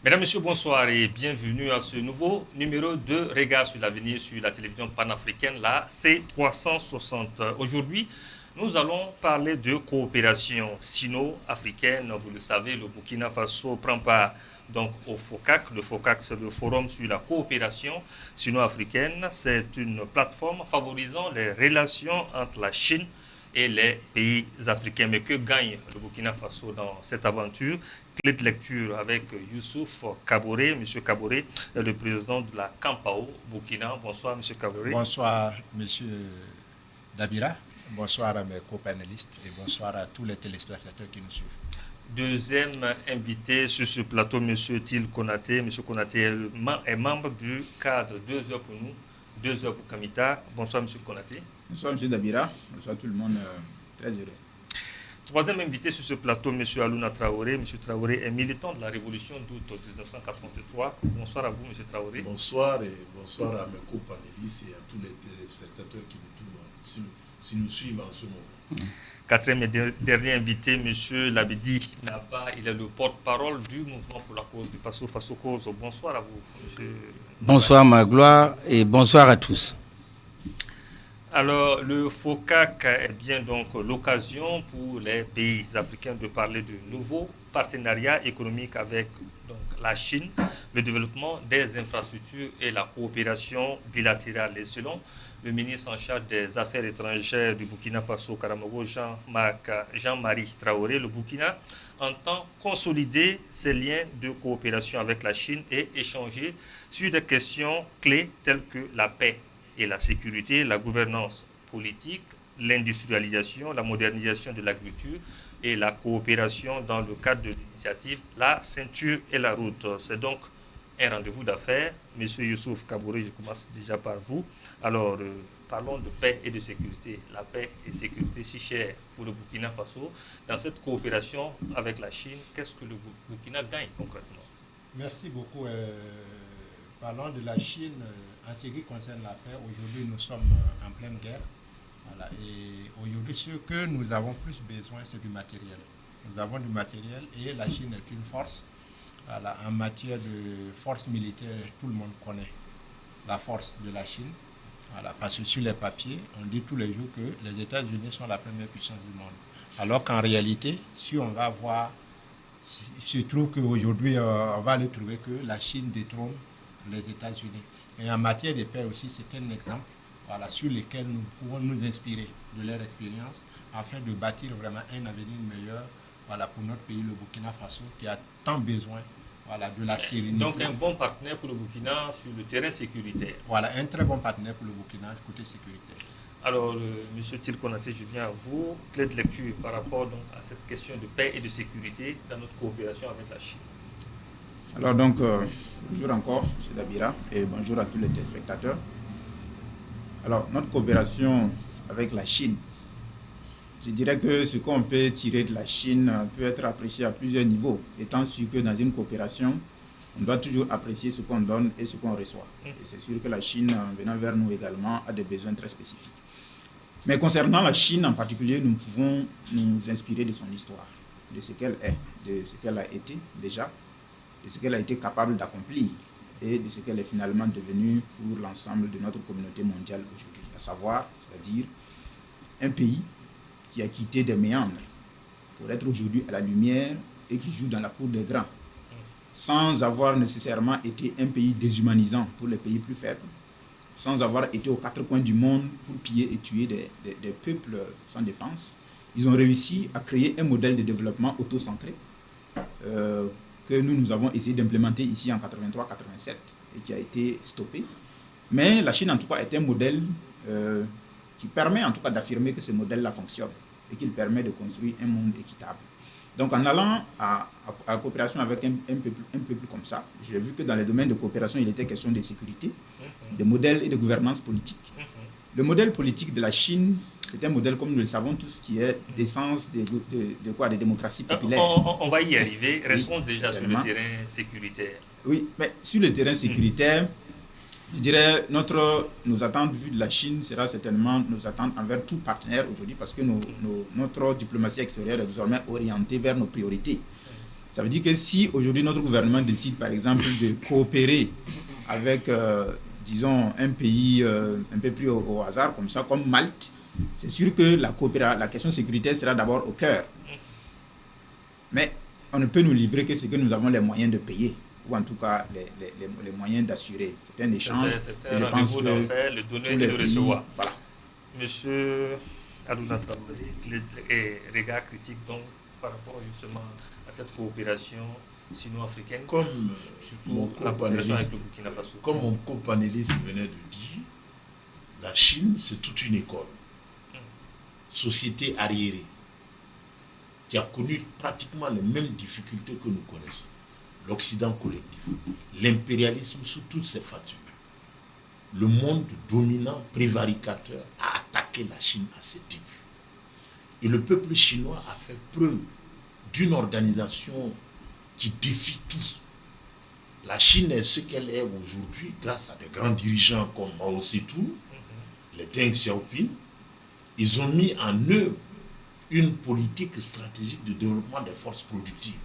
Mesdames, Messieurs, bonsoir et bienvenue à ce nouveau numéro de Regard sur l'avenir sur la télévision panafricaine, la C360. Aujourd'hui, nous allons parler de coopération sino-africaine. Vous le savez, le Burkina Faso prend part donc au FOCAC. Le FOCAC, c'est le Forum sur la coopération sino-africaine. C'est une plateforme favorisant les relations entre la Chine et les pays africains. Mais que gagne le Burkina Faso dans cette aventure? Clé de lecture avec Youssouf Kaboré. Monsieur Kaboré est le président de la Campao Burkina. Bonsoir, Monsieur Kaboré. Bonsoir, Monsieur Dabira. Bonsoir à mes co-panélistes et bonsoir à tous les téléspectateurs qui nous suivent. Deuxième invité sur ce plateau, Monsieur Til Konaté. Monsieur Konaté est membre du cadre 2 heures pour nous, 2 heures pour Kamita. Bonsoir, Monsieur Konaté. Bonsoir, M. Dabira. Bonsoir tout le monde. Très heureux. Troisième invité sur ce plateau, M. Alouna Traoré. M. Traoré est militant de la Révolution d'août 1983. Bonsoir à vous, M. Traoré. Bonsoir et bonsoir à mes co-panélistes et à tous les téléspectateurs qui nous suivent en ce moment. Quatrième et dernier invité, M. Labedi Naba. Il est le porte-parole du mouvement pour la cause du Faso Cause. Bonsoir à vous, M. Bonsoir, ma gloire, et bonsoir à tous. Alors, le FOCAC est bien donc l'occasion pour les pays africains de parler de nouveaux partenariats économiques avec donc, la Chine, le développement des infrastructures et la coopération bilatérale. Et selon le ministre en charge des Affaires étrangères du Burkina Faso, Karamogo Jean-Marie Traoré, le Burkina entend consolider ses liens de coopération avec la Chine et échanger sur des questions clés telles que la paix et la sécurité, la gouvernance politique, l'industrialisation, la modernisation de l'agriculture et la coopération dans le cadre de l'initiative La Ceinture et la Route. C'est donc un rendez-vous d'affaires. Monsieur Youssouf Kaboré, je commence déjà par vous. Alors, parlons de paix et de sécurité. La paix et sécurité si chère pour le Burkina Faso. Dans cette coopération avec la Chine, qu'est-ce que le Burkina gagne concrètement? Merci beaucoup. Parlons de la Chine. En ce qui concerne la paix, aujourd'hui nous sommes en pleine guerre. Voilà. Et aujourd'hui, ce que nous avons plus besoin, c'est du matériel. Nous avons du matériel et la Chine est une force. Voilà. En matière de force militaire, tout le monde connaît la force de la Chine. Voilà. Parce que sur les papiers, on dit tous les jours que les États-Unis sont la première puissance du monde. Alors qu'en réalité, si on va voir, il se trouve qu'aujourd'hui, on va aller trouver que la Chine détrône les États-Unis. Et en matière de paix aussi, c'est un exemple voilà, sur lequel nous pouvons nous inspirer de leur expérience afin de bâtir vraiment un avenir meilleur voilà, pour notre pays, le Burkina Faso, qui a tant besoin voilà, de la sérénité. Donc un bon partenaire pour le Burkina sur le terrain sécuritaire. Voilà, un très bon partenaire pour le Burkina côté sécurité. Alors, M. Til Konaté, je viens à vous. Clé de lecture par rapport donc, à cette question de paix et de sécurité dans notre coopération avec la Chine. Alors donc, bonjour encore, M. Dabira, et bonjour à tous les téléspectateurs. Alors, notre coopération avec la Chine, je dirais que ce qu'on peut tirer de la Chine peut être apprécié à plusieurs niveaux, étant sûr que dans une coopération, on doit toujours apprécier ce qu'on donne et ce qu'on reçoit. Et c'est sûr que la Chine, en venant vers nous également, a des besoins très spécifiques. Mais concernant la Chine en particulier, nous pouvons nous inspirer de son histoire, de ce qu'elle est, de ce qu'elle a été déjà, de ce qu'elle a été capable d'accomplir et de ce qu'elle est finalement devenue pour l'ensemble de notre communauté mondiale aujourd'hui. À savoir, c'est-à-dire un pays qui a quitté des méandres pour être aujourd'hui à la lumière et qui joue dans la cour des grands, sans avoir nécessairement été un pays déshumanisant pour les pays plus faibles, sans avoir été aux quatre coins du monde pour piller et tuer des peuples sans défense. Ils ont réussi à créer un modèle de développement autocentré que nous avons essayé d'implémenter ici en 83-87 et qui a été stoppé. Mais la Chine, en tout cas, est un modèle qui permet en tout cas d'affirmer que ce modèle-là fonctionne et qu'il permet de construire un monde équitable. Donc en allant à la coopération avec un peuple comme ça, j'ai vu que dans les domaines de coopération, il était question de sécurité, de modèles et de gouvernance politique. Le modèle politique de la Chine, c'est un modèle, comme nous le savons tous, qui est d'essence de démocratie populaire. On va y arriver. Restons déjà sur le terrain sécuritaire. Oui, mais sur le terrain sécuritaire, je dirais nos attentes vues de la Chine sera certainement nos attentes envers tout partenaire aujourd'hui parce que notre diplomatie extérieure est désormais orientée vers nos priorités. Ça veut dire que si aujourd'hui notre gouvernement décide par exemple de coopérer avec, disons, un pays un peu plus au hasard, comme ça, comme Malte, c'est sûr que la question sécuritaire sera d'abord au cœur. Mais on ne peut nous livrer que ce que nous avons les moyens de payer, ou en tout cas les moyens d'assurer. C'est un échange. C'est un rendez-vous d'en faire, le donner et le recevoir. Voilà. Monsieur Alouna Traoré, les regards critiques donc par rapport justement à cette coopération sino-africaine, Comme mon la coopération avec copanéliste, le Burkina Faso. comme mon copanéliste venait de dire, la Chine, c'est toute une école. Société arriérée, qui a connu pratiquement les mêmes difficultés que nous connaissons. L'Occident collectif, l'impérialisme sous toutes ses factures. Le monde dominant, prévaricateur, a attaqué la Chine à ses débuts. Et le peuple chinois a fait preuve d'une organisation qui défie tout. La Chine est ce qu'elle est aujourd'hui grâce à des grands dirigeants comme Mao Tse-tung, les Deng Xiaoping. Ils ont mis en œuvre une politique stratégique de développement des forces productives.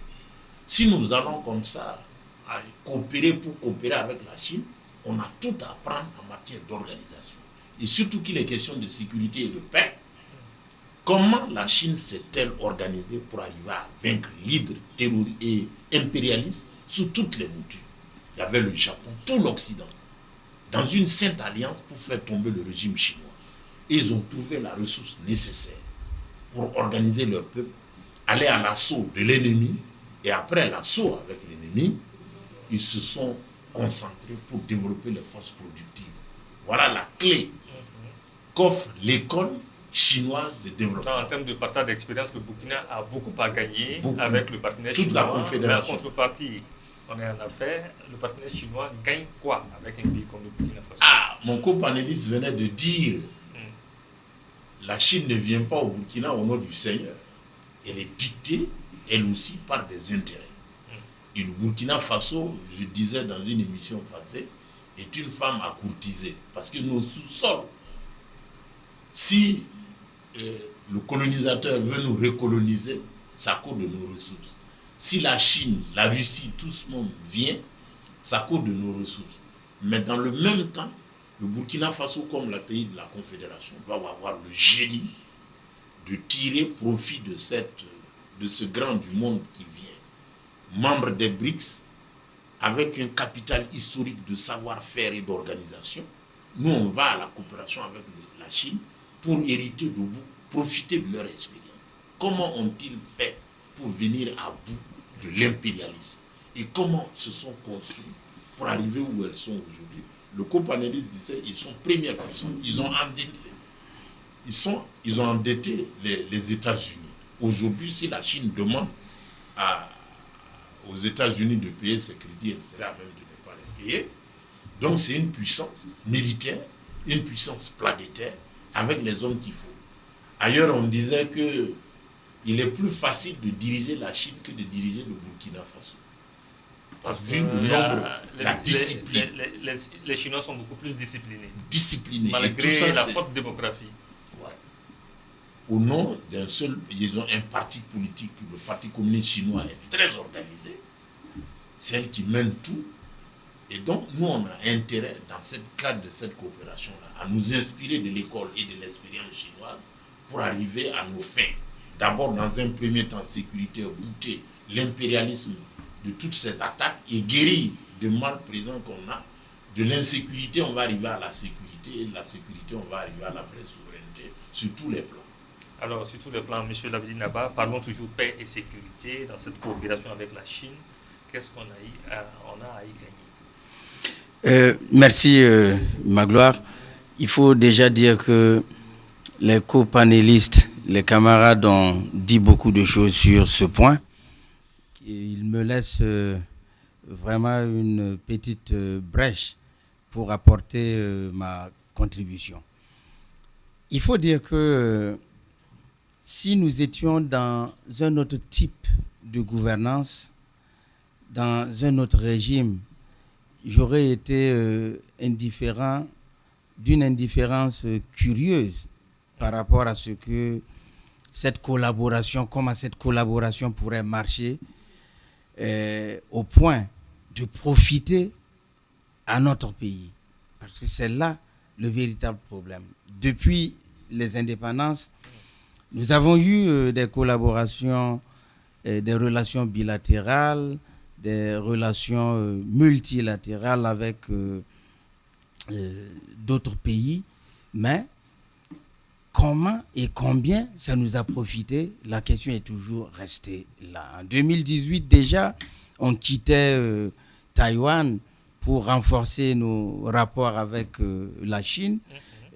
Si nous allons comme ça à coopérer pour coopérer avec la Chine, on a tout à apprendre en matière d'organisation. Et surtout qu'il est question de sécurité et de paix. Comment la Chine s'est-elle organisée pour arriver à vaincre l'hydre terroriste et impérialiste sous toutes les moutures? Il y avait le Japon, tout l'Occident, dans une sainte alliance pour faire tomber le régime chinois. Et ils ont trouvé la ressource nécessaire pour organiser leur peuple, aller à l'assaut de l'ennemi, et après l'assaut avec l'ennemi, ils se sont concentrés pour développer les forces productives. Voilà la clé qu'offre l'école chinoise de développement. En termes de partage d'expérience, le Burkina a beaucoup à gagner Beaucoup. avec le partenaire Toute chinois. la confédération. Mais en contrepartie, on est en affaire, le partenaire chinois gagne quoi avec un pays comme le Burkina Faso? Ah, mon copanéliste venait de dire, la Chine ne vient pas au Burkina au nom du Seigneur. Elle est dictée, elle aussi, par des intérêts. Et le Burkina Faso, je disais dans une émission passée, est une femme à courtiser. Parce que nos sous-sols, si le colonisateur veut nous recoloniser, c'est à cause de nos ressources. Si la Chine, la Russie, tout ce monde vient, c'est à cause de nos ressources. Mais dans le même temps, le Burkina Faso, comme le pays de la Confédération, doit avoir le génie de tirer profit de ce grand du monde qui vient. Membre des BRICS, avec un capital historique de savoir-faire et d'organisation, nous on va à la coopération avec la Chine pour hériter de bout, profiter de leur expérience. Comment ont-ils fait pour venir à bout de l'impérialisme? Et comment ils se sont construits pour arriver où elles sont aujourd'hui? Le copanéliste disait, ils sont première puissance, ils ont endetté. Ils ont endetté les États-Unis. Aujourd'hui, si la Chine demande aux États-Unis de payer ses crédits, elle serait à même de ne pas les payer. Donc c'est une puissance militaire, une puissance planétaire, avec les hommes qu'il faut. Ailleurs, on disait qu'il est plus facile de diriger la Chine que de diriger le Burkina Faso. Vu le nombre, la discipline. Les Chinois sont beaucoup plus disciplinés. Disciplinés. Malgré et tout ça, la forte démographie. Ouais. Au nom d'un seul, ils ont un parti politique, le Parti communiste chinois est très organisé. C'est elle qui mène tout. Et donc, nous, on a intérêt, dans ce cadre de cette coopération-là, à nous inspirer de l'école et de l'expérience chinoise pour arriver à nos fins. D'abord, dans un premier temps, sécurité, bouter l'impérialisme de toutes ces attaques et guérir des mal présents qu'on a. De l'insécurité, on va arriver à la sécurité, et de la sécurité, on va arriver à la vraie souveraineté sur tous les plans. Alors, sur tous les plans, M. Labidi Naba, parlons toujours paix et sécurité dans cette coopération avec la Chine. Qu'est-ce qu'on a à y gagner? Merci, Magloire. Il faut déjà dire que les copanélistes, les camarades ont dit beaucoup de choses sur ce point. Il me laisse vraiment une petite brèche pour apporter ma contribution. Il faut dire que si nous étions dans un autre type de gouvernance, dans un autre régime, j'aurais été indifférent, d'une indifférence curieuse par rapport à ce que cette collaboration, comment cette collaboration pourrait marcher au point de profiter à notre pays. Parce que c'est là le véritable problème. Depuis les indépendances, nous avons eu des collaborations, des relations bilatérales, des relations multilatérales avec d'autres pays, mais comment et combien ça nous a profité, la question est toujours restée là. En 2018 déjà, on quittait Taïwan pour renforcer nos rapports avec la Chine,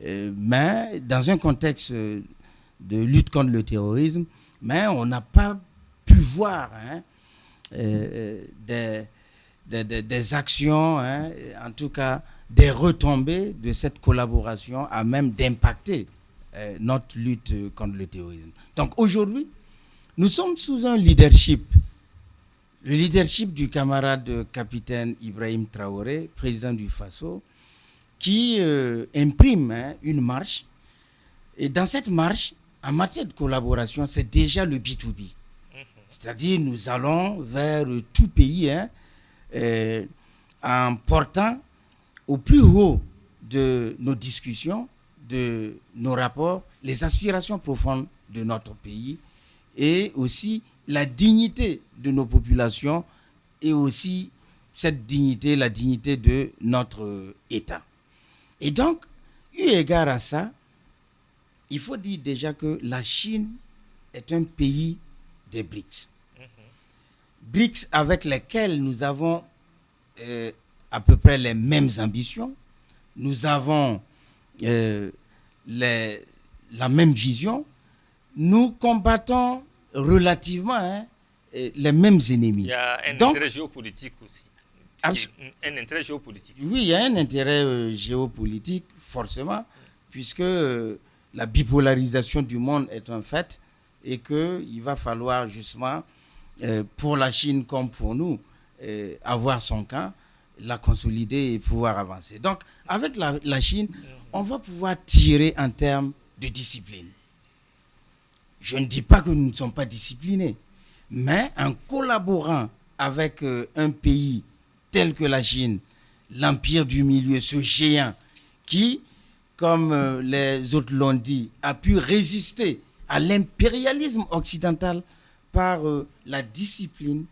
mais dans un contexte de lutte contre le terrorisme, mais on n'a pas pu voir des actions, en tout cas des retombées de cette collaboration à même d'impacter notre lutte contre le terrorisme. Donc aujourd'hui, nous sommes sous un leadership, le leadership du camarade capitaine Ibrahim Traoré, président du Faso, qui imprime une marche. Et dans cette marche, en matière de collaboration, c'est déjà le B2B. C'est-à-dire nous allons vers tout pays en portant au plus haut de nos discussions, de nos rapports, les aspirations profondes de notre pays et aussi la dignité de nos populations et aussi cette dignité, la dignité de notre État. Et donc, eu égard à ça, il faut dire déjà que la Chine est un pays des BRICS. BRICS avec lesquels nous avons à peu près les mêmes ambitions, nous avons la même vision, nous combattons relativement les mêmes ennemis. Il y a un intérêt géopolitique aussi. Un intérêt géopolitique. Oui, il y a un intérêt géopolitique, forcément, puisque la bipolarisation du monde est un fait et qu'il va falloir justement, pour la Chine comme pour nous, avoir son camp, la consolider et pouvoir avancer. Donc, avec la Chine, on va pouvoir tirer en termes de discipline. Je ne dis pas que nous ne sommes pas disciplinés, mais en collaborant avec un pays tel que la Chine, l'empire du milieu, ce géant qui, comme les autres l'ont dit, a pu résister à l'impérialisme occidental par la discipline,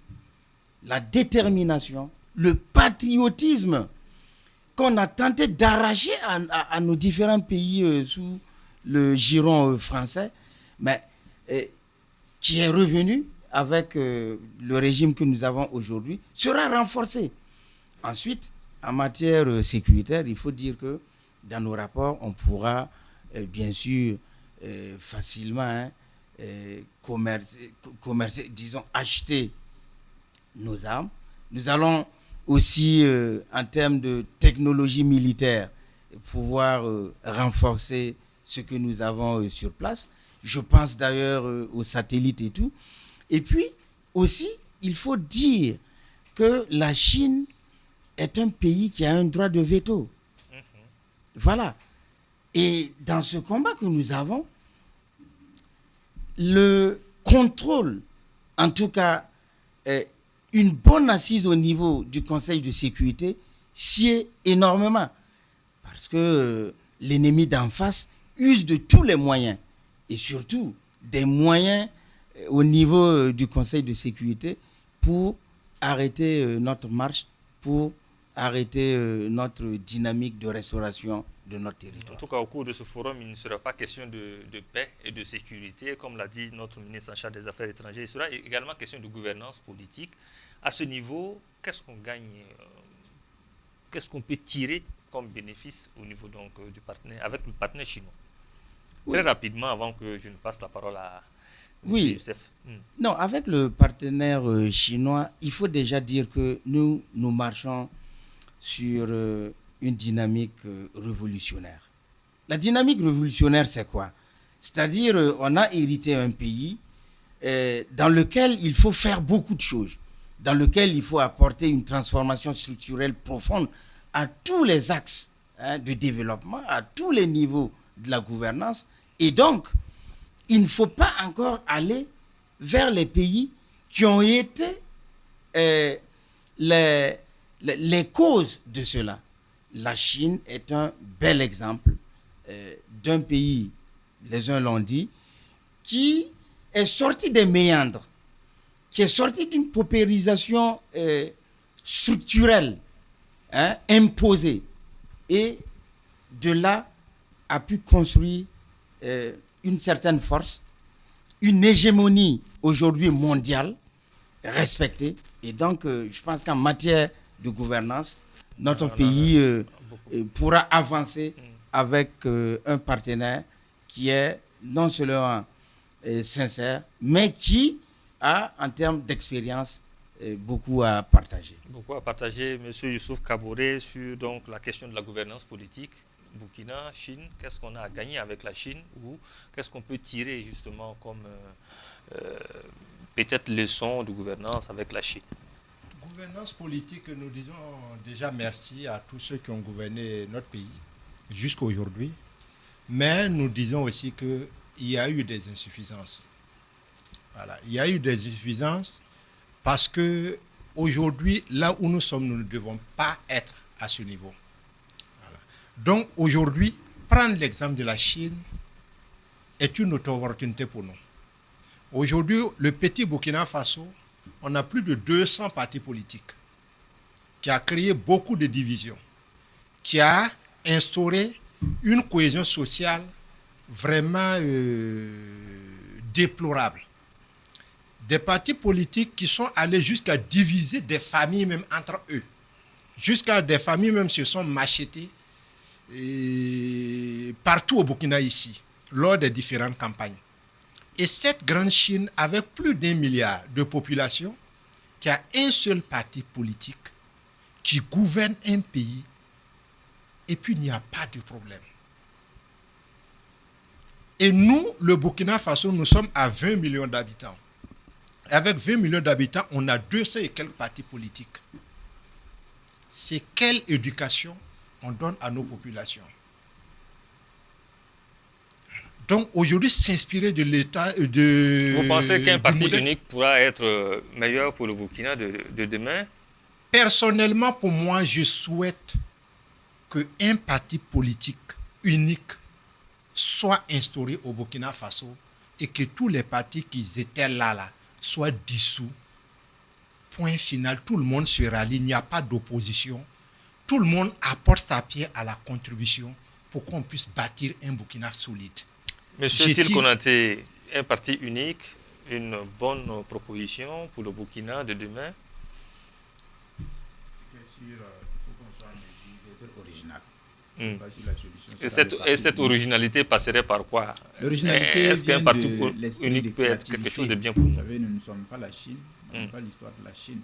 la détermination, le patriotisme qu'on a tenté d'arracher à nos différents pays sous le giron français, mais qui est revenu avec le régime que nous avons aujourd'hui, sera renforcé. Ensuite, en matière sécuritaire, il faut dire que dans nos rapports, on pourra bien sûr facilement commercer, disons, acheter nos armes. Nous allons aussi, en termes de technologie militaire, pouvoir renforcer ce que nous avons sur place. Je pense d'ailleurs aux satellites et tout. Et puis, aussi, il faut dire que la Chine est un pays qui a un droit de veto. Voilà. Et dans ce combat que nous avons, le contrôle, en tout cas, une bonne assise au niveau du Conseil de sécurité, sied énormément. Parce que l'ennemi d'en face use de tous les moyens, et surtout des moyens au niveau du Conseil de sécurité pour arrêter notre marche, pour arrêter notre dynamique de restauration de notre territoire. En tout cas, au cours de ce forum, il ne sera pas question de paix et de sécurité. Comme l'a dit notre ministre en charge des Affaires étrangères, il sera également question de gouvernance politique. À ce niveau, qu'est-ce qu'on gagne, qu'est-ce qu'on peut tirer comme bénéfice au niveau donc, du partenaire, avec le partenaire chinois? Oui. Très rapidement, avant que je ne passe la parole à M. Youssef. Non, avec le partenaire chinois, il faut déjà dire que nous marchons sur une dynamique révolutionnaire. La dynamique révolutionnaire, c'est quoi? C'est-à-dire, on a hérité un pays dans lequel il faut faire beaucoup de choses, dans lequel il faut apporter une transformation structurelle profonde à tous les axes de développement, à tous les niveaux de la gouvernance. Et donc, il ne faut pas encore aller vers les pays qui ont été les causes de cela. La Chine est un bel exemple d'un pays, les uns l'ont dit, qui est sorti des méandres, qui est sorti d'une paupérisation structurelle, imposée, et de là a pu construire une certaine force, une hégémonie aujourd'hui mondiale respectée. Et donc, je pense qu'en matière de gouvernance, notre pays pourra avancer avec un partenaire qui est non seulement sincère, mais qui a, en termes d'expérience, beaucoup à partager. Beaucoup à partager, M. Youssouf Kaboré, sur donc, la question de la gouvernance politique. Burkina, Chine, qu'est-ce qu'on a à gagner avec la Chine, ou qu'est-ce qu'on peut tirer justement comme peut-être leçon de gouvernance avec la Chine? Gouvernance politique, nous disons déjà merci à tous ceux qui ont gouverné notre pays jusqu'à aujourd'hui, mais nous disons aussi qu'il y a eu des insuffisances. Voilà. Il y a eu des insuffisances parce que aujourd'hui, là où nous sommes, nous ne devons pas être à ce niveau. Donc aujourd'hui, prendre l'exemple de la Chine est une autre opportunité pour nous. Aujourd'hui, le petit Burkina Faso, on a plus de 200 partis politiques, qui a créé beaucoup de divisions, qui a instauré une cohésion sociale vraiment déplorable. Des partis politiques qui sont allés jusqu'à diviser des familles même entre eux. Jusqu'à des familles même se sont machetées partout au Burkina ici, lors des différentes campagnes. Et cette grande Chine, avec plus d'1 milliard de population, qui a un seul parti politique, qui gouverne un pays, et puis il n'y a pas de problème. Et nous, le Burkina Faso, nous sommes à 20 millions d'habitants. Avec 20 millions d'habitants, on a 200 et quelques partis politiques. C'est quelle éducation on donne à nos populations? Donc aujourd'hui, s'inspirer de l'État de... Vous pensez qu'un parti unique pourra être meilleur pour le Burkina de demain? Personnellement, pour moi, je souhaite qu'un parti politique unique soit instauré au Burkina Faso et que tous les partis qui étaient là soient dissous. Point final, tout le monde se rallie, il n'y a pas d'opposition. Tout le monde apporte sa pierre à la contribution pour qu'on puisse bâtir un Burkina solide. Monsieur Til Konaté, un parti unique, une bonne proposition pour le Burkina de demain? Il faut qu'on soit original. Et cette originalité passerait par quoi? L'originalité, est-ce qu'un parti unique peut être quelque chose de bien pour nous? Vous savez, nous ne sommes pas la Chine, nous n'avons pas l'histoire de la Chine.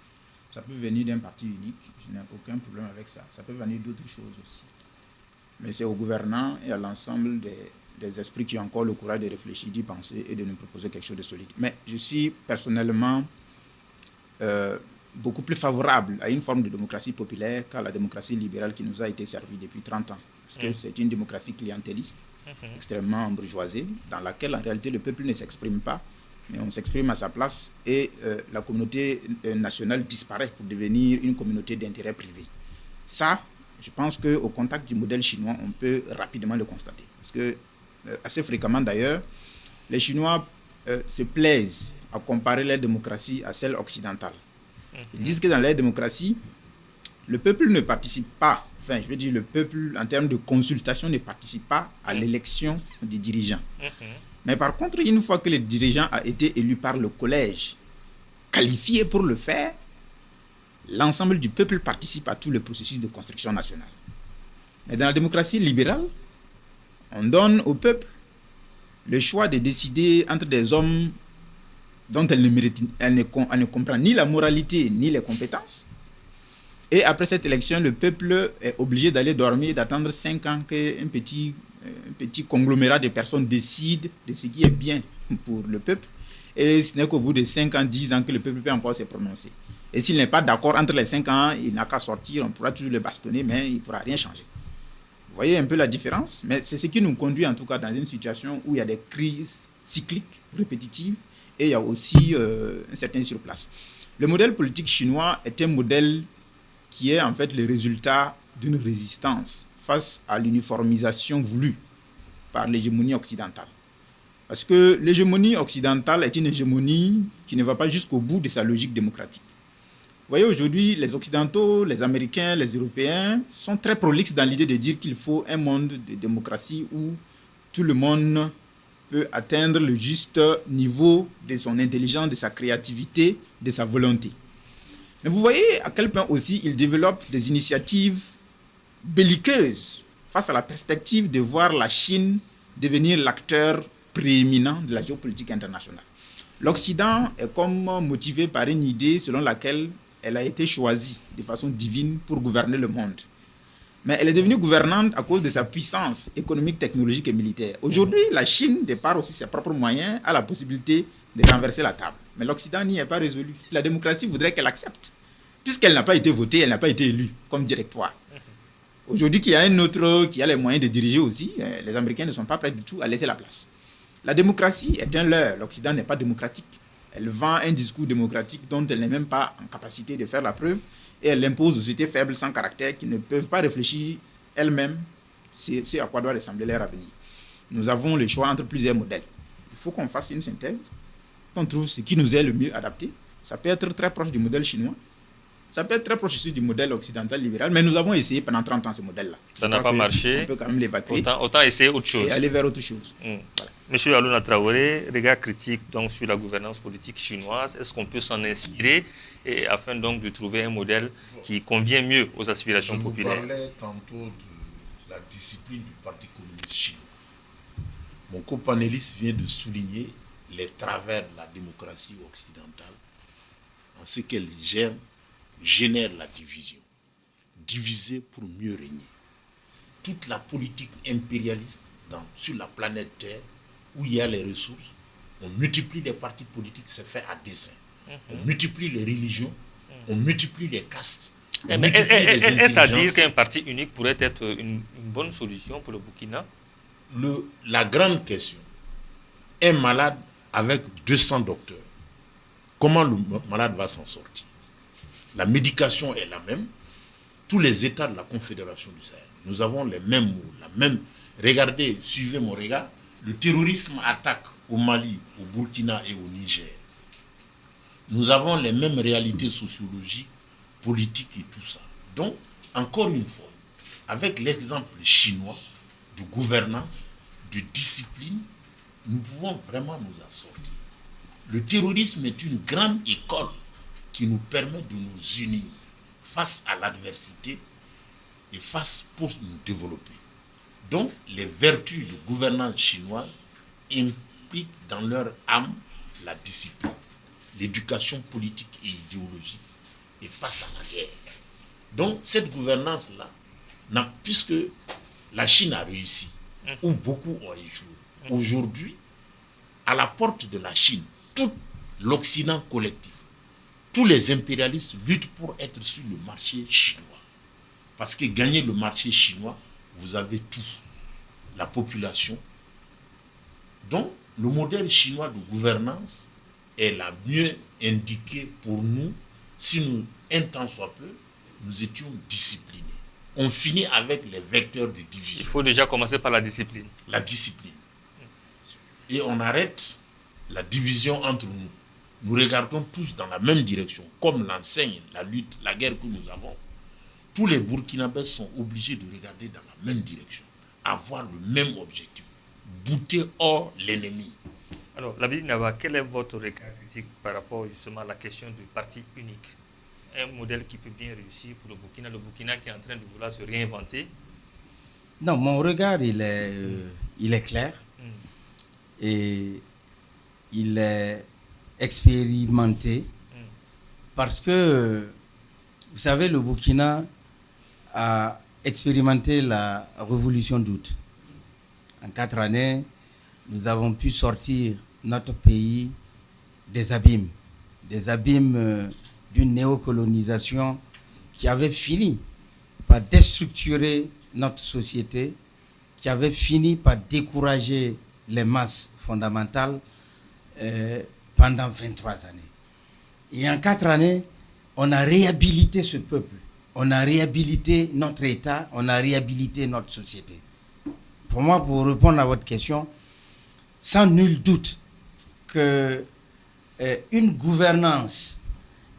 Ça peut venir d'un parti unique, je n'ai aucun problème avec ça. Ça peut venir d'autres choses aussi. Mais c'est aux gouvernants et à l'ensemble des esprits qui ont encore le courage de réfléchir, d'y penser et de nous proposer quelque chose de solide. Mais je suis personnellement beaucoup plus favorable à une forme de démocratie populaire qu'à la démocratie libérale qui nous a été servie depuis 30 ans. Parce que c'est une démocratie clientéliste, extrêmement bourgeoisée, dans laquelle en réalité le peuple ne s'exprime pas, mais on s'exprime à sa place et la communauté nationale disparaît pour devenir une communauté d'intérêt privé. Ça, je pense qu'au contact du modèle chinois, on peut rapidement le constater. Parce que, assez fréquemment d'ailleurs, les Chinois se plaisent à comparer leur démocratie à celle occidentale. Ils disent que dans leur démocratie, le peuple ne participe pas, enfin je veux dire le peuple en termes de consultation ne participe pas à l'élection du dirigeant. Mais par contre, une fois que le dirigeant a été élu par le collège, qualifié pour le faire, l'ensemble du peuple participe à tout le processus de construction nationale. Mais dans la démocratie libérale, on donne au peuple le choix de décider entre des hommes dont elle ne comprend ni la moralité ni les compétences. Et après cette élection, le peuple est obligé d'aller dormir, d'attendre 5 ans qu'un petit conglomérat de personnes décide de ce qui est bien pour le peuple. Et ce n'est qu'au bout de 5 ans, 10 ans que le peuple peut encore se prononcer. Et s'il n'est pas d'accord entre les 5 ans, il n'a qu'à sortir, on pourra toujours le bastonner, mais il ne pourra rien changer. Vous voyez un peu la différence? Mais c'est ce qui nous conduit en tout cas dans une situation où il y a des crises cycliques, répétitives, et il y a aussi un certain surplace. Le modèle politique chinois est un modèle qui est en fait le résultat d'une résistance face à l'uniformisation voulue par l'hégémonie occidentale. Parce que l'hégémonie occidentale est une hégémonie qui ne va pas jusqu'au bout de sa logique démocratique. Vous voyez, aujourd'hui, les Occidentaux, les Américains, les Européens sont très prolixes dans l'idée de dire qu'il faut un monde de démocratie où tout le monde peut atteindre le juste niveau de son intelligence, de sa créativité, de sa volonté. Mais vous voyez à quel point aussi ils développent des initiatives belliqueuses face à la perspective de voir la Chine devenir l'acteur prééminent de la géopolitique internationale. L'Occident est comme motivé par une idée selon laquelle elle a été choisie de façon divine pour gouverner le monde. Mais elle est devenue gouvernante à cause de sa puissance économique, technologique et militaire. Aujourd'hui, la Chine, de par aussi ses propres moyens, a la possibilité de renverser la table. Mais l'Occident n'y est pas résolu. La démocratie voudrait qu'elle accepte, puisqu'elle n'a pas été votée, elle n'a pas été élue comme directoire. Aujourd'hui, qu'il y a un autre qui a les moyens de diriger aussi, les Américains ne sont pas prêts du tout à laisser la place. La démocratie est un leurre. L'Occident n'est pas démocratique. Elle vend un discours démocratique dont elle n'est même pas en capacité de faire la preuve et elle impose aux sociétés faibles sans caractère qui ne peuvent pas réfléchir elles-mêmes c'est à quoi doit ressembler leur avenir. Nous avons le choix entre plusieurs modèles. Il faut qu'on fasse une synthèse, qu'on trouve ce qui nous est le mieux adapté. Ça peut être très proche du modèle chinois. Ça peut être très proche aussi du modèle occidental libéral, mais nous avons essayé pendant 30 ans ce modèle-là. Ça n'a pas marché. On peut quand même l'évacuer. Autant essayer autre chose. Et aller vers autre chose. Voilà. Monsieur Alouna Traoré, regard critique donc, sur la gouvernance politique chinoise, est-ce qu'on peut s'en inspirer afin donc de trouver un modèle qui convient mieux aux aspirations populaires? Je vous parlais tantôt de la discipline du Parti communiste chinois. Mon copanéliste vient de souligner les travers de la démocratie occidentale en ce qu'elle génère la division. Diviser pour mieux régner. Toute la politique impérialiste sur la planète Terre, où il y a les ressources, on multiplie les partis politiques, c'est fait à dessein. On multiplie les religions, on multiplie les castes. Est-ce à dire qu'un parti unique pourrait être une bonne solution pour le Burkina? La grande question, un malade avec 200 docteurs, comment le malade va s'en sortir? La médication est la même. Tous les États de la Confédération du Sahel, nous avons les mêmes mots, Regardez, suivez mon regard. Le terrorisme attaque au Mali, au Burkina et au Niger. Nous avons les mêmes réalités sociologiques, politiques et tout ça. Donc, encore une fois, avec l'exemple chinois de gouvernance, de discipline, nous pouvons vraiment nous en sortir. Le terrorisme est une grande école qui nous permet de nous unir face à l'adversité et face pour nous développer. Donc, les vertus de gouvernance chinoise impliquent dans leur âme la discipline, l'éducation politique et idéologique, et face à la guerre. Donc, cette gouvernance-là, puisque la Chine a réussi, où beaucoup ont échoué, aujourd'hui, à la porte de la Chine, tout l'Occident collectif, tous les impérialistes luttent pour être sur le marché chinois. Parce que gagner le marché chinois, vous avez tout. La population. Donc, le modèle chinois de gouvernance est la mieux indiquée pour nous si nous, un temps soit peu, nous étions disciplinés. On finit avec les vecteurs de division. Il faut déjà commencer par la discipline. La discipline. Et on arrête la division entre nous. Nous regardons tous dans la même direction, comme l'enseigne la lutte, la guerre que nous avons. Tous les Burkinabés sont obligés de regarder dans la même direction, avoir le même objectif, bouter hors l'ennemi. Alors, Labidi Naba, quel est votre regard critique par rapport justement à la question du parti unique? Un modèle qui peut bien réussir pour le Burkina qui est en train de vouloir se réinventer? Non, mon regard, il est clair et il est expérimenté parce que, vous savez, le Burkina a expérimenté la révolution d'août. En 4 années, nous avons pu sortir notre pays des abîmes d'une néocolonisation qui avait fini par déstructurer notre société, qui avait fini par décourager les masses fondamentales pendant 23 années. Et en 4 années, on a réhabilité ce peuple. On a réhabilité notre État, on a réhabilité notre société. Pour moi, pour répondre à votre question, sans nul doute que une gouvernance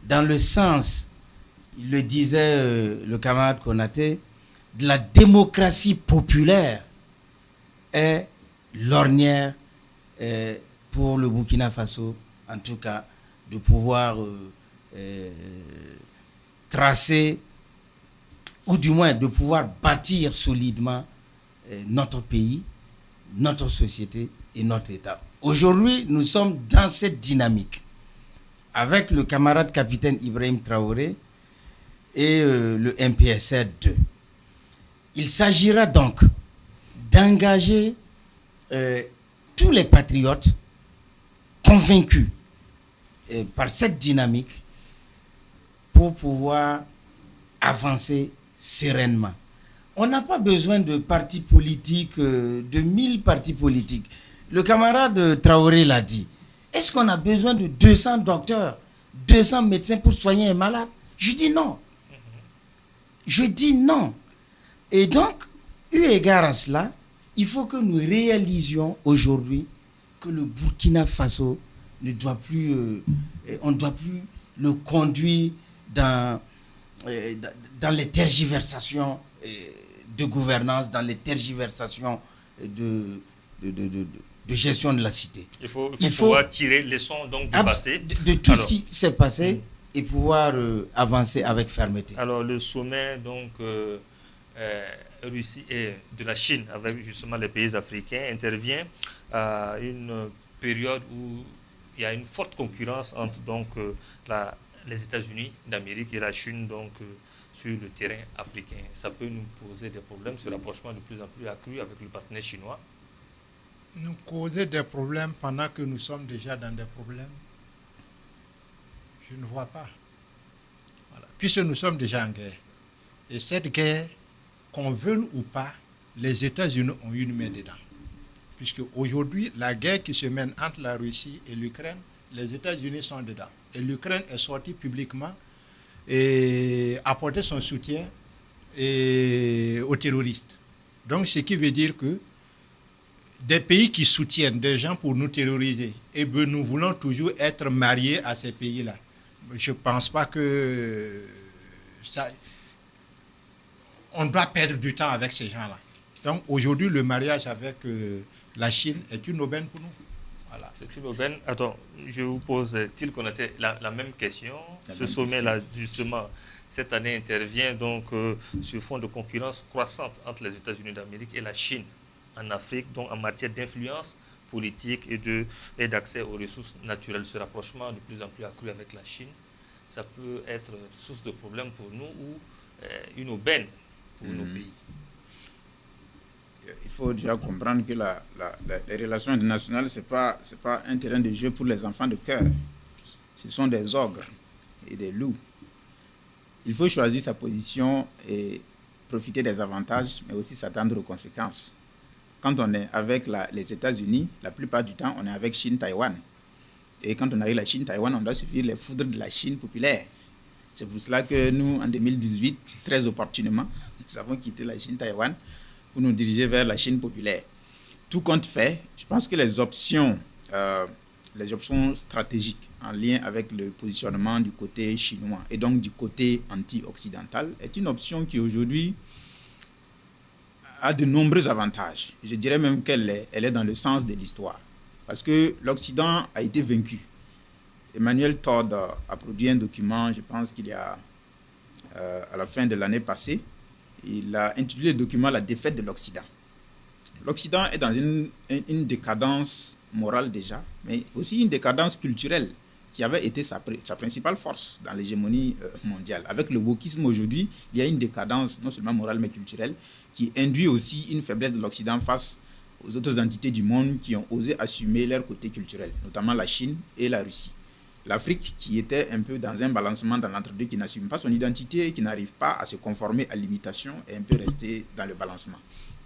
dans le sens, il le disait le camarade Konaté, de la démocratie populaire est l'ornière pour le Burkina Faso, en tout cas, de pouvoir tracer, ou du moins de pouvoir bâtir solidement notre pays, notre société et notre État. Aujourd'hui, nous sommes dans cette dynamique avec le camarade capitaine Ibrahim Traoré et le MPSR 2. Il s'agira donc d'engager tous les patriotes convaincus par cette dynamique pour pouvoir avancer sereinement. On n'a pas besoin de partis politiques, de 1000 partis politiques. Le camarade Traoré l'a dit. Est-ce qu'on a besoin de 200 docteurs, 200 médecins pour soigner un malade? Je dis non. Je dis non. Et donc, eu égard à cela, il faut que nous réalisions aujourd'hui que le Burkina Faso ne doit plus, on ne doit plus le conduire dans les tergiversations de gouvernance, dans les tergiversations de gestion de la cité. Il faut pouvoir tirer les leçons donc du passé. De tout ce qui s'est passé et pouvoir avancer avec fermeté. Alors le sommet donc Russie et de la Chine avec justement les pays africains intervient à une période où il y a une forte concurrence entre donc les États-Unis d'Amérique et la Chine donc sur le terrain africain. Ça peut nous poser des problèmes, ce rapprochement de plus en plus accru avec le partenaire chinois. Nous causer des problèmes pendant que nous sommes déjà dans des problèmes, je ne vois pas. Voilà. Puisque nous sommes déjà en guerre. Et cette guerre, qu'on veuille ou pas, les États-Unis ont une main dedans. Puisque aujourd'hui, la guerre qui se mène entre la Russie et l'Ukraine, les États-Unis sont dedans. Et l'Ukraine est sortie publiquement et apporter son soutien aux terroristes. Donc, ce qui veut dire que des pays qui soutiennent des gens pour nous terroriser, et bien nous voulons toujours être mariés à ces pays-là. Je ne pense pas que ça... On doit perdre du temps avec ces gens-là. Donc, aujourd'hui, le mariage avec la Chine est une aubaine pour nous. Voilà. C'est une aubaine. Attends, je vous pose, Til Konaté, la même question. Ce sommet-là, justement, cette année intervient donc sur fond de concurrence croissante entre les États-Unis d'Amérique et la Chine en Afrique, donc en matière d'influence politique et d'accès aux ressources naturelles. Ce rapprochement de plus en plus accru avec la Chine, ça peut être source de problème pour nous ou une aubaine pour nos pays. Il faut déjà comprendre que les relations internationales, ce n'est pas un terrain de jeu pour les enfants de cœur. Ce sont des ogres et des loups. Il faut choisir sa position et profiter des avantages, mais aussi s'attendre aux conséquences. Quand on est avec les États-Unis, la plupart du temps, on est avec Chine-Taïwan. Et quand on arrive à la Chine-Taïwan, on doit suivre les foudres de la Chine populaire. C'est pour cela que nous, en 2018, très opportunément, nous avons quitté la Chine-Taïwan pour nous diriger vers la Chine populaire. Tout compte fait, je pense que les options stratégiques en lien avec le positionnement du côté chinois et donc du côté anti-occidental est une option qui aujourd'hui a de nombreux avantages. Je dirais même qu'elle est dans le sens de l'histoire. Parce que l'Occident a été vaincu. Emmanuel Todd a produit un document, je pense qu'il y a à la fin de l'année passée. Il a intitulé le document « La défaite de l'Occident ». L'Occident est dans une décadence morale déjà, mais aussi une décadence culturelle qui avait été sa principale force dans l'hégémonie mondiale. Avec le wokisme aujourd'hui, il y a une décadence non seulement morale mais culturelle qui induit aussi une faiblesse de l'Occident face aux autres entités du monde qui ont osé assumer leur côté culturel, notamment la Chine et la Russie. L'Afrique, qui était un peu dans un balancement dans l'entre-deux, qui n'assume pas son identité, qui n'arrive pas à se conformer à l'imitation, est un peu resté dans le balancement.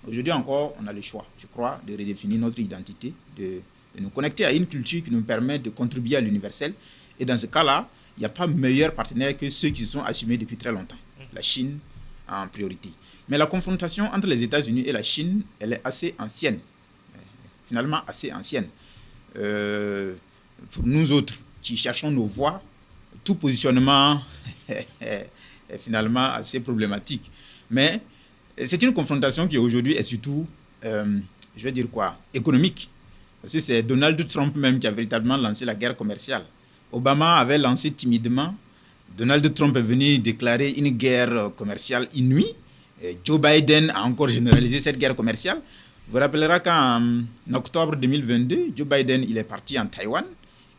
Aujourd'hui encore, on a le choix, je crois, de redéfinir notre identité, de nous connecter à une culture qui nous permet de contribuer à l'universel. Et dans ce cas-là, il n'y a pas meilleur partenaire que ceux qui sont assumés depuis très longtemps. La Chine en priorité. Mais la confrontation entre les États-Unis et la Chine, elle est assez ancienne. Finalement, assez ancienne. Pour nous autres qui cherchons nos voies, tout positionnement est finalement assez problématique. Mais c'est une confrontation qui aujourd'hui est surtout, je vais dire quoi, économique. Parce que c'est Donald Trump même qui a véritablement lancé la guerre commerciale. Obama avait lancé timidement. Donald Trump est venu déclarer une guerre commerciale inouïe. Et Joe Biden a encore généralisé cette guerre commerciale. Vous vous rappellerez qu'en octobre 2022, Joe Biden il est parti en Taïwan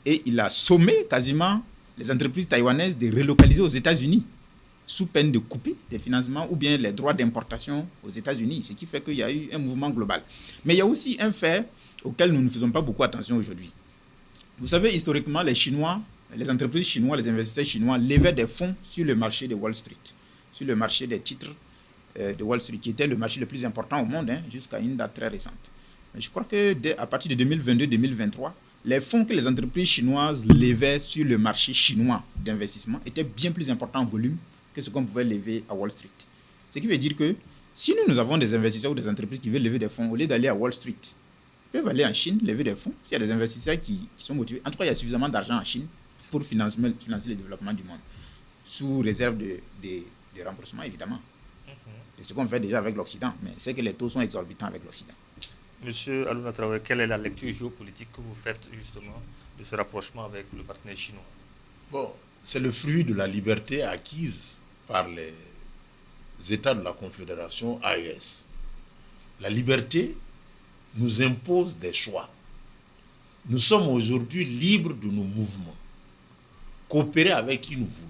et il a sommé quasiment les entreprises taïwanaises de relocaliser aux États-Unis sous peine de couper des financements ou bien les droits d'importation aux États-Unis, ce qui fait qu'il y a eu un mouvement global. Mais il y a aussi un fait auquel nous ne faisons pas beaucoup attention aujourd'hui. Vous savez, historiquement, les Chinois, les entreprises chinoises, les investisseurs chinois levaient des fonds sur le marché de Wall Street, sur le marché des titres de Wall Street, qui était le marché le plus important au monde, jusqu'à une date très récente. Mais je crois qu'à partir de 2022-2023, les fonds que les entreprises chinoises levaient sur le marché chinois d'investissement étaient bien plus importants en volume que ce qu'on pouvait lever à Wall Street. Ce qui veut dire que si nous avons des investisseurs ou des entreprises qui veulent lever des fonds, au lieu d'aller à Wall Street, ils peuvent aller en Chine, lever des fonds. S'il y a des investisseurs qui sont motivés, en tout cas, il y a suffisamment d'argent en Chine pour financer le développement du monde, sous réserve de remboursement, évidemment. C'est ce qu'on fait déjà avec l'Occident, mais c'est que les taux sont exorbitants avec l'Occident. Monsieur Alouna Traoré, quelle est la lecture géopolitique que vous faites justement de ce rapprochement avec le partenaire chinois? Bon, c'est le fruit de la liberté acquise par les États de la Confédération AES. La liberté nous impose des choix. Nous sommes aujourd'hui libres de nos mouvements. Coopérer avec qui nous voulons.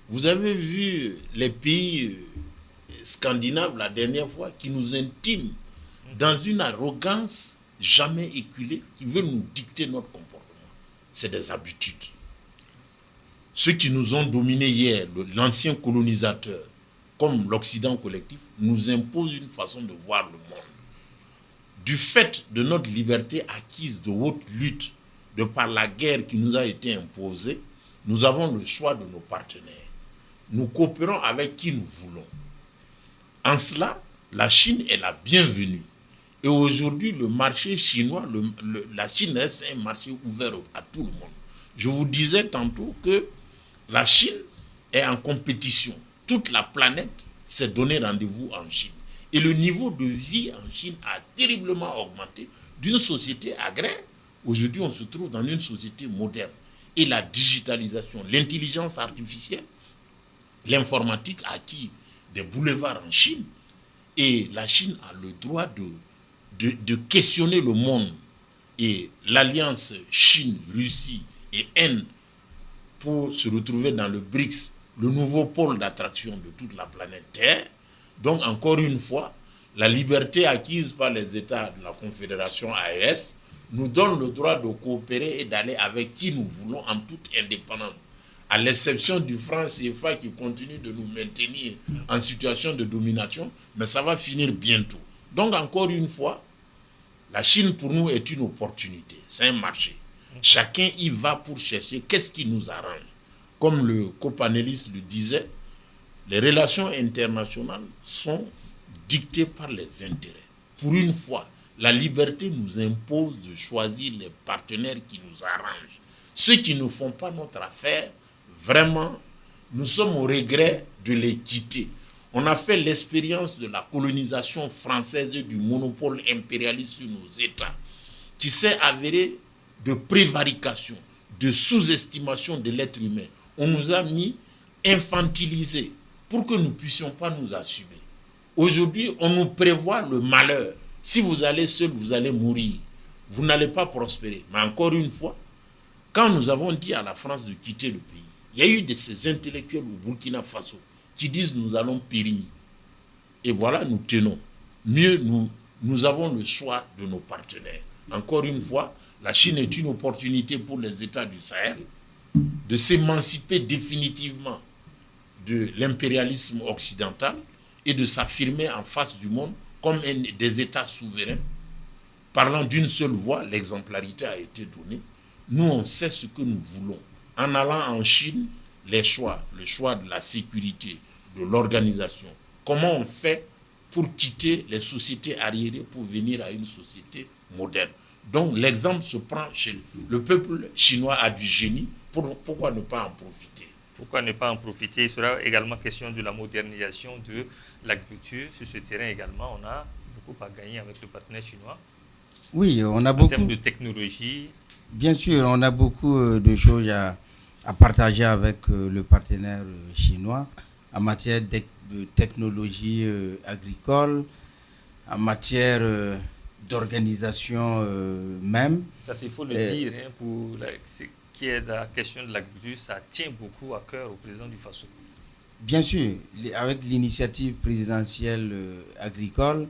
Vous avez vu les pays scandinaves la dernière fois qui nous intiment dans une arrogance jamais éculée qui veut nous dicter notre comportement. C'est des habitudes. Ceux qui nous ont dominés hier, l'ancien colonisateur, comme l'Occident collectif, nous imposent une façon de voir le monde. Du fait de notre liberté acquise de haute lutte, de par la guerre qui nous a été imposée, nous avons le choix de nos partenaires. Nous coopérons avec qui nous voulons. En cela, la Chine est la bienvenue. Et aujourd'hui, le marché chinois, la Chine reste un marché ouvert à tout le monde. Je vous disais tantôt que la Chine est en compétition. Toute la planète s'est donné rendez-vous en Chine. Et le niveau de vie en Chine a terriblement augmenté d'une société agraire. Aujourd'hui, on se trouve dans une société moderne. Et la digitalisation, l'intelligence artificielle, l'informatique a acquis des boulevards en Chine. Et la Chine a le droit de questionner le monde. Et l'alliance Chine, Russie et Inde pour se retrouver dans le BRICS, le nouveau pôle d'attraction de toute la planète Terre. Donc, encore une fois, la liberté acquise par les États de la Confédération AES nous donne le droit de coopérer et d'aller avec qui nous voulons en toute indépendance. À l'exception du franc CFA qui continue de nous maintenir en situation de domination, mais ça va finir bientôt. Donc, encore une fois, la Chine pour nous est une opportunité, c'est un marché. Chacun y va pour chercher qu'est-ce qui nous arrange. Comme le copanéliste le disait, les relations internationales sont dictées par les intérêts. Pour une fois, la liberté nous impose de choisir les partenaires qui nous arrangent. Ceux qui ne font pas notre affaire, vraiment, nous sommes au regret de les quitter. On a fait l'expérience de la colonisation française et du monopole impérialiste sur nos États, qui s'est avéré de prévarication, de sous-estimation de l'être humain. On nous a mis infantilisés pour que nous ne puissions pas nous assumer. Aujourd'hui, on nous prévoit le malheur. Si vous allez seul, vous allez mourir. Vous n'allez pas prospérer. Mais encore une fois, quand nous avons dit à la France de quitter le pays, il y a eu de ces intellectuels au Burkina Faso qui disent nous allons périr. Et voilà, nous tenons. Mieux, nous avons le choix de nos partenaires. Encore une fois, la Chine est une opportunité pour les États du Sahel de s'émanciper définitivement de l'impérialisme occidental et de s'affirmer en face du monde comme des États souverains. Parlant d'une seule voix, l'exemplarité a été donnée. Nous, on sait ce que nous voulons. En allant en Chine, le choix de la sécurité, de l'organisation, comment on fait pour quitter les sociétés arriérées pour venir à une société moderne. Donc l'exemple se prend chez le peuple chinois a du génie, pourquoi ne pas en profiter? Pourquoi ne pas en profiter? Il sera également question de la modernisation de l'agriculture. Sur ce terrain également, on a beaucoup à gagner avec le partenaire chinois. Oui, on a en beaucoup. termes de technologie. Bien sûr, on a beaucoup de choses à partager avec le partenaire chinois en matière de technologie agricole, en matière d'organisation même. Parce qu'il faut le dire, hein, pour ce qui est de la question de l'agriculture, ça tient beaucoup à cœur au président du Faso. Bien sûr, avec l'initiative présidentielle agricole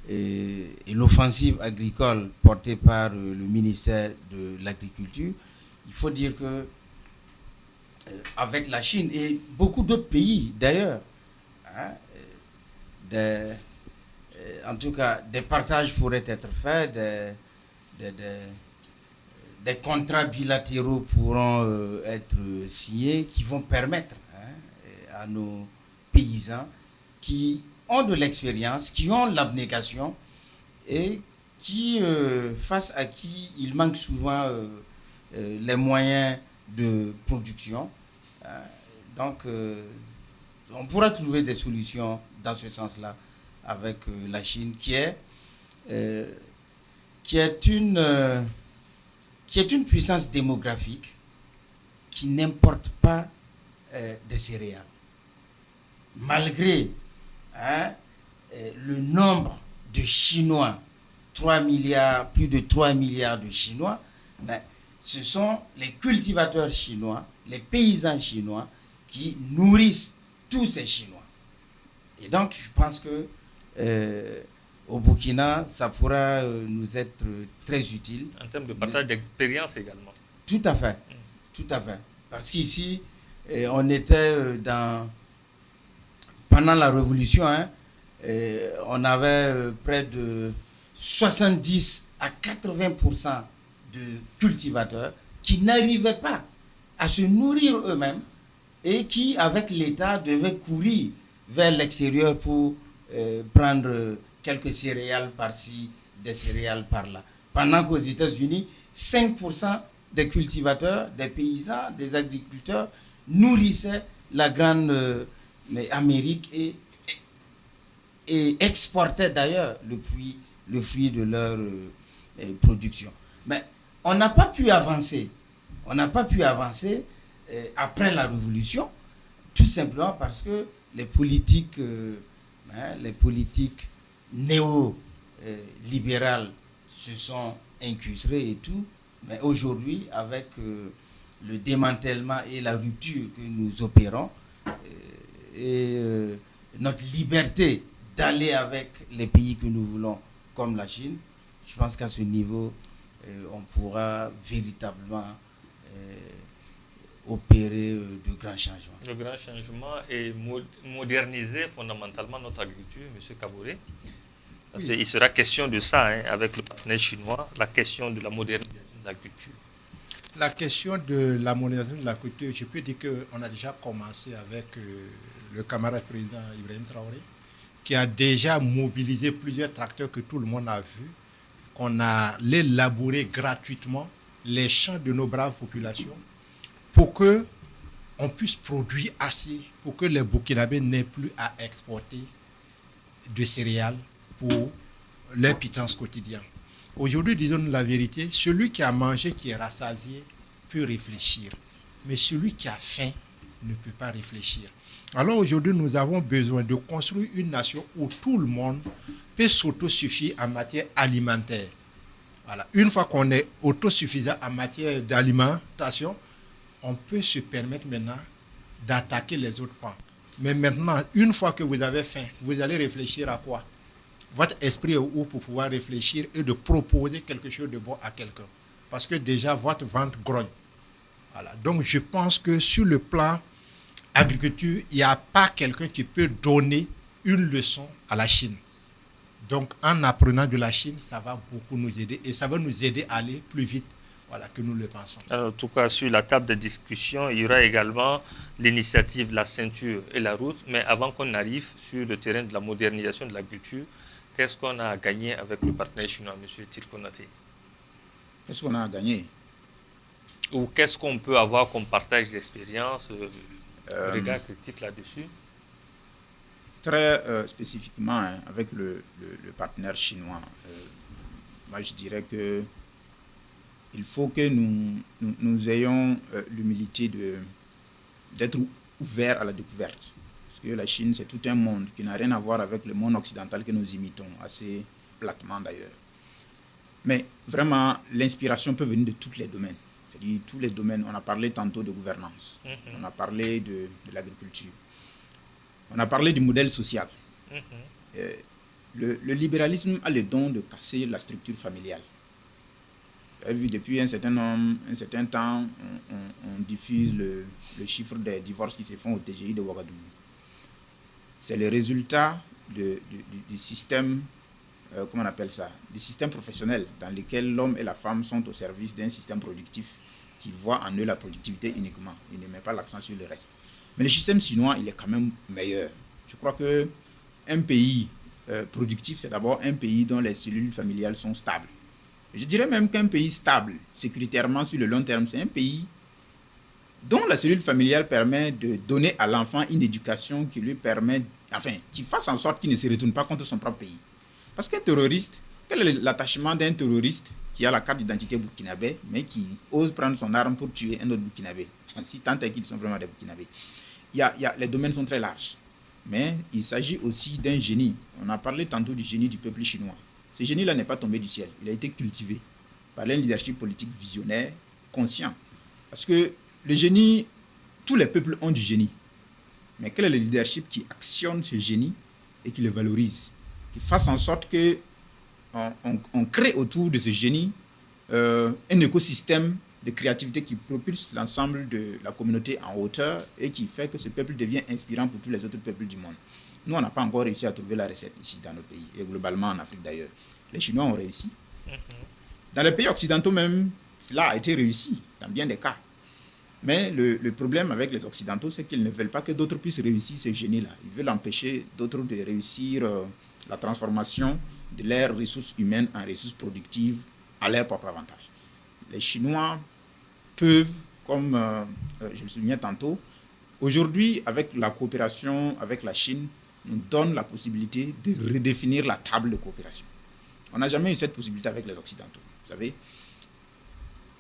et l'offensive agricole portée par le ministère de l'Agriculture, il faut dire que avec la Chine et beaucoup d'autres pays d'ailleurs, hein, en tout cas, des partages pourraient être faits, des contrats bilatéraux pourront être signés qui vont permettre à nos paysans qui ont de l'expérience, qui ont l'abnégation et qui, face à qui il manque souvent les moyens de production. Donc, on pourra trouver des solutions dans ce sens-là avec la Chine qui est une puissance démographique qui n'importe pas des céréales. Malgré le nombre de Chinois, 3 milliards, plus de 3 milliards de Chinois, mais ce sont les cultivateurs chinois, les paysans chinois qui nourrissent tous ces Chinois. Et donc, je pense que au Burkina, ça pourra nous être très utile. En termes de partage d'expérience également. Tout à fait, tout à fait. Parce qu'ici, on était pendant la Révolution, on avait près de 70 à 80% de cultivateurs qui n'arrivaient pas à se nourrir eux-mêmes et qui, avec l'État, devaient courir vers l'extérieur pour prendre quelques céréales par-ci, des céréales par-là. Pendant qu'aux États-Unis, 5% des cultivateurs, des paysans, des agriculteurs nourrissaient la grande Amérique et exportaient d'ailleurs le fruit de leur production. Mais on n'a pas pu avancer. On n'a pas pu avancer après la Révolution, tout simplement parce que les politiques néo-libérales se sont incrustées et tout. Mais aujourd'hui, avec le démantèlement et la rupture que nous opérons, et notre liberté d'aller avec les pays que nous voulons, comme la Chine, je pense qu'à ce niveau, on pourra véritablement opérer de grands changements. De grands changements et moderniser fondamentalement notre agriculture, M. Kaboré. Parce qu'il sera question de ça avec le partenaire chinois, la question de la modernisation de l'agriculture. La question de la modernisation de l'agriculture, je peux dire qu'on a déjà commencé avec le camarade président Ibrahim Traoré, qui a déjà mobilisé plusieurs tracteurs que tout le monde a vu, qu'on allait labourer gratuitement les champs de nos braves populations pour qu'on puisse produire assez, pour que les Burkinabés n'aient plus à exporter de céréales pour leur pitance quotidien. Aujourd'hui, disons-nous la vérité, celui qui a mangé, qui est rassasié, peut réfléchir. Mais celui qui a faim ne peut pas réfléchir. Alors aujourd'hui, nous avons besoin de construire une nation où tout le monde peut s'autosuffire en matière alimentaire. Voilà. Une fois qu'on est autosuffisant en matière d'alimentation, on peut se permettre maintenant d'attaquer les autres pans. Mais maintenant, une fois que vous avez faim, vous allez réfléchir à quoi? Votre esprit est où pour pouvoir réfléchir et de proposer quelque chose de bon à quelqu'un. Parce que déjà, votre ventre grogne. Voilà. Donc, je pense que sur le plan agriculture, il n'y a pas quelqu'un qui peut donner une leçon à la Chine. Donc, en apprenant de la Chine, ça va beaucoup nous aider et ça va nous aider à aller plus vite voilà, que nous le pensons. Alors, en tout cas, sur la table de discussion, il y aura également l'initiative La ceinture et la route. Mais avant qu'on arrive sur le terrain de la modernisation de l'agriculture, qu'est-ce qu'on a gagné avec le partenaire chinois, M. Tilkonate? Qu'est-ce qu'on a gagné? Ou qu'est-ce qu'on peut avoir comme partage d'expérience, regard critique là-dessus? Très spécifiquement, hein, avec le partenaire chinois, moi je dirais que il faut que nous ayons l'humilité d'être ouverts à la découverte. Parce que la Chine, c'est tout un monde qui n'a rien à voir avec le monde occidental que nous imitons, assez platement d'ailleurs. Mais vraiment, l'inspiration peut venir de tous les domaines. C'est-à-dire tous les domaines. On a parlé tantôt de gouvernance, on a parlé de l'agriculture, on a parlé du modèle social. Le libéralisme a le don de casser la structure familiale. Vous avez vu, depuis un certain temps, on diffuse le chiffre des divorces qui se font au TGI de Ouagadougou. C'est le résultat du système, comment on appelle ça, du système professionnel dans lequel l'homme et la femme sont au service d'un système productif qui voit en eux la productivité uniquement. Il ne met pas l'accent sur le reste. Mais le système chinois, il est quand même meilleur. Je crois qu'un pays productif, c'est d'abord un pays dont les cellules familiales sont stables. Je dirais même qu'un pays stable, sécuritairement sur le long terme, c'est un pays dont la cellule familiale permet de donner à l'enfant une éducation qui lui permet, enfin, qui fasse en sorte qu'il ne se retourne pas contre son propre pays. Parce qu'un terroriste, quel est l'attachement d'un terroriste qui a la carte d'identité burkinabé, mais qui ose prendre son arme pour tuer un autre burkinabé, si tant est qu'ils sont vraiment des burkinabés. Les domaines sont très larges. Mais il s'agit aussi d'un génie. On a parlé tantôt du génie du peuple chinois. Ce génie-là n'est pas tombé du ciel. Il a été cultivé par un leadership politique visionnaire, conscient. Parce que le génie, tous les peuples ont du génie. Mais quel est le leadership qui actionne ce génie et qui le valorise, qui fasse en sorte qu'on crée autour de ce génie un écosystème de créativité qui propulse l'ensemble de la communauté en hauteur et qui fait que ce peuple devient inspirant pour tous les autres peuples du monde. Nous, on n'a pas encore réussi à trouver la recette ici dans nos pays et globalement en Afrique d'ailleurs. Les Chinois ont réussi. Dans les pays occidentaux même, cela a été réussi dans bien des cas. Mais le problème avec les Occidentaux, c'est qu'ils ne veulent pas que d'autres puissent réussir ce génie-là. Ils veulent empêcher d'autres de réussir la transformation de leurs ressources humaines en ressources productives à leur propre avantage. Les Chinois peuvent, comme je le soulignais tantôt, aujourd'hui, avec la coopération avec la Chine, nous donne la possibilité de redéfinir la table de coopération. On n'a jamais eu cette possibilité avec les Occidentaux. Vous savez,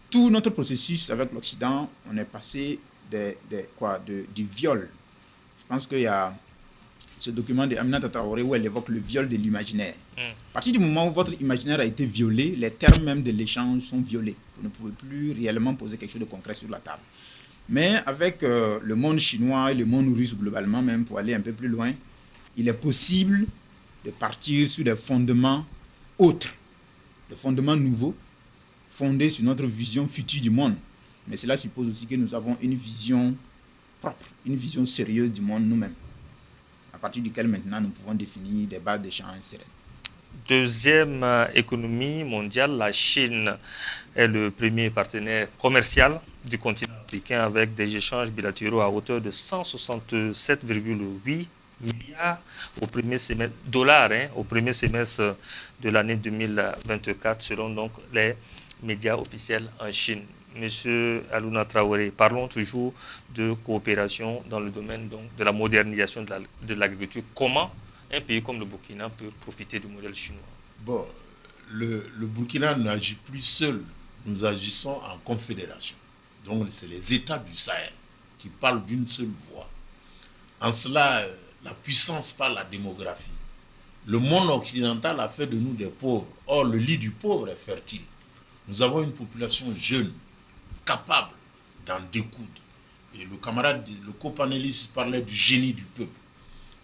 tout notre processus avec l'Occident, on est passé du viol. Je pense qu'il y a ce document de Aminata Traoré où elle évoque le viol de l'imaginaire. À partir du moment où votre imaginaire a été violé, les termes même de l'échange sont violés. Vous ne pouvez plus réellement poser quelque chose de concret sur la table. Mais avec le monde chinois et le monde russe globalement, même pour aller un peu plus loin, il est possible de partir sur des fondements autres, des fondements nouveaux, fondés sur notre vision future du monde. Mais cela suppose aussi que nous avons une vision propre, une vision sérieuse du monde nous-mêmes, à partir duquel maintenant nous pouvons définir des bases d'échange sereines. Deuxième économie mondiale, la Chine est le premier partenaire commercial du continent africain avec des échanges bilatéraux à hauteur de 167,8 milliards au premier semestre, dollars au premier semestre de l'année 2024 selon donc les médias officiels en Chine. Monsieur Alouna Traoré, parlons toujours de coopération dans le domaine donc, de la modernisation de l'agriculture. Comment un pays comme le Burkina peut profiter du modèle chinois? Bon, le Burkina n'agit plus seul. Nous agissons en confédération. Donc, c'est les États du Sahel qui parlent d'une seule voix. En cela, la puissance par la démographie. Le monde occidental a fait de nous des pauvres. Or, le lit du pauvre est fertile. Nous avons une population jeune, capable d'en découdre. Et le copanéliste parlait du génie du peuple.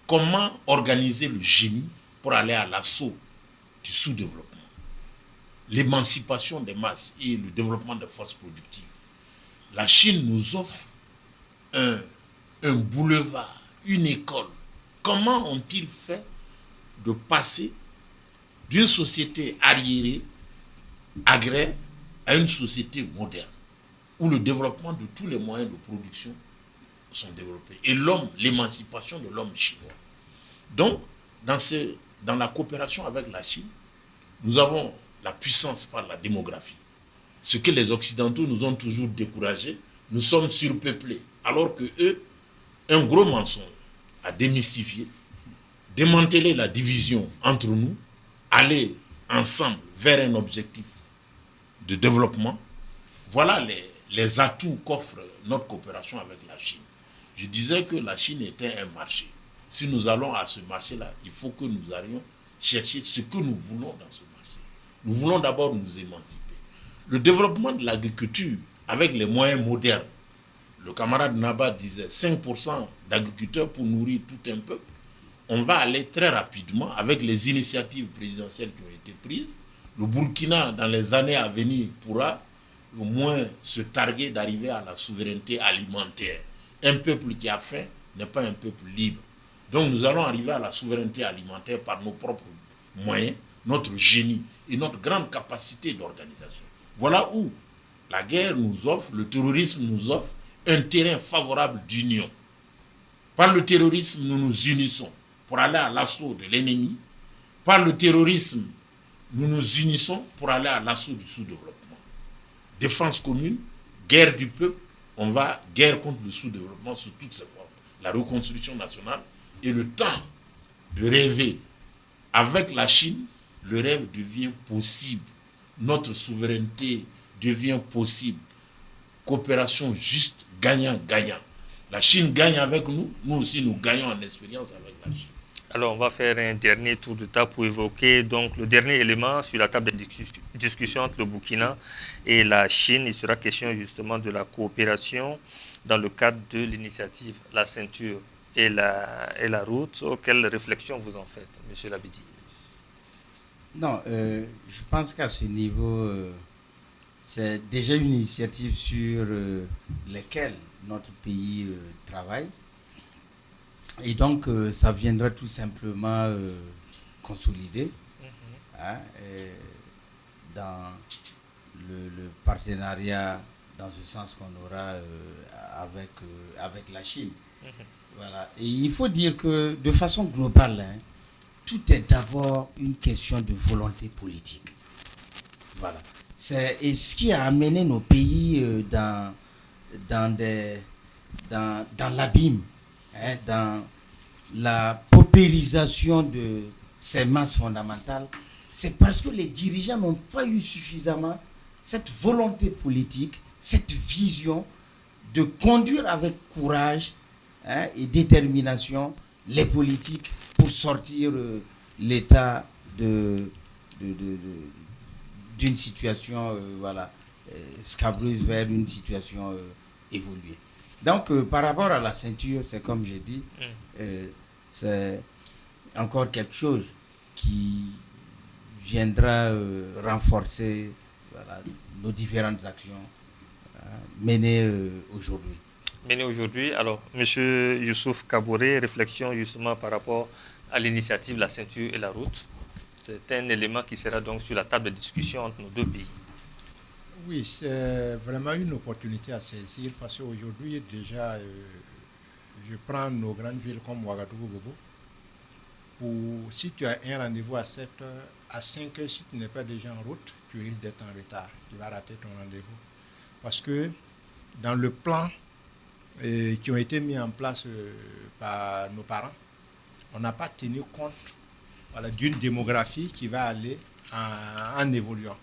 Comment organiser le génie pour aller à l'assaut du sous-développement, l'émancipation des masses et le développement des forces productives? La Chine nous offre un boulevard, une école. Comment ont-ils fait de passer d'une société arriérée, agraire, à une société moderne, où le développement de tous les moyens de production sont développés. Et l'homme, l'émancipation de l'homme chinois. Donc, dans la coopération avec la Chine, nous avons la puissance par la démographie. Ce que les Occidentaux nous ont toujours découragés, nous sommes surpeuplés. Alors que eux, un gros mensonge à démystifier, démanteler la division entre nous, aller ensemble vers un objectif de développement. Voilà les atouts qu'offre notre coopération avec la Chine. Je disais que la Chine était un marché. Si nous allons à ce marché-là, il faut que nous allions chercher ce que nous voulons dans ce marché. Nous voulons d'abord nous émanciper. Le développement de l'agriculture avec les moyens modernes, le camarade Naba disait 5% d'agriculteurs pour nourrir tout un peuple. On va aller très rapidement avec les initiatives présidentielles qui ont été prises. Le Burkina, dans les années à venir, pourra au moins se targuer d'arriver à la souveraineté alimentaire. Un peuple qui a faim n'est pas un peuple libre. Donc nous allons arriver à la souveraineté alimentaire par nos propres moyens, notre génie et notre grande capacité d'organisation. Voilà où la guerre nous offre, le terrorisme nous offre un terrain favorable d'union. Par le terrorisme, nous nous unissons pour aller à l'assaut de l'ennemi. Par le terrorisme, nous nous unissons pour aller à l'assaut du sous-développement. Défense commune, guerre du peuple, on va guerre contre le sous-développement sous toutes ses formes. La reconstruction nationale et le temps de rêver. Avec la Chine, le rêve devient possible. Notre souveraineté devient possible. Coopération juste, gagnant-gagnant. La Chine gagne avec nous, nous aussi nous gagnons en expérience avec la Chine. Alors, on va faire un dernier tour de table pour évoquer donc, le dernier élément sur la table de discussion entre le Burkina et la Chine. Il sera question justement de la coopération dans le cadre de l'initiative La Ceinture et la Route. Quelle réflexion vous en faites, M. Labidi? Non, je pense qu'à ce niveau, c'est déjà une initiative sur laquelle notre pays travaille. Et donc, ça viendra tout simplement consolider dans le partenariat, dans ce sens qu'on aura avec la Chine. Voilà. Et il faut dire que, de façon globale, tout est d'abord une question de volonté politique. Voilà. Et ce qui a amené nos pays dans l'abîme, dans la paupérisation de ces masses fondamentales, c'est parce que les dirigeants n'ont pas eu suffisamment cette volonté politique, cette vision de conduire avec courage et détermination les politiques pour sortir l'État d'une situation scabreuse vers une situation évoluée. Donc, par rapport à la ceinture, c'est comme j'ai dit, c'est encore quelque chose qui viendra renforcer nos différentes actions menées aujourd'hui. Alors, M. Youssouf Kaboré, réflexion justement par rapport à l'initiative La Ceinture et la Route. C'est un élément qui sera donc sur la table de discussion entre nos deux pays. Oui, c'est vraiment une opportunité à saisir parce qu'aujourd'hui, déjà, je prends nos grandes villes comme Ouagadougou, Bobo. Si tu as un rendez-vous à 7 heures, à 5 heures, si tu n'es pas déjà en route, tu risques d'être en retard. Tu vas rater ton rendez-vous. Parce que dans le plan qui ont été mis en place par nos parents, on n'a pas tenu compte d'une démographie qui va aller en évoluant.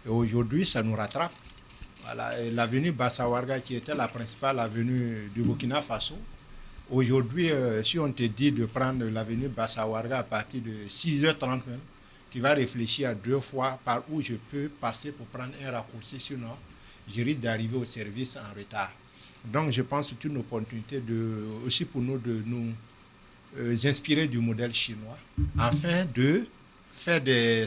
Et aujourd'hui, ça nous rattrape. L'avenue Bassawarga, qui était la principale avenue du Burkina Faso, aujourd'hui, si on te dit de prendre l'avenue Bassawarga à partir de 6h30 même, tu vas réfléchir à 2 fois par où je peux passer pour prendre un raccourci, sinon je risque d'arriver au service en retard. Donc je pense que c'est une opportunité aussi pour nous de nous inspirer du modèle chinois afin de faire des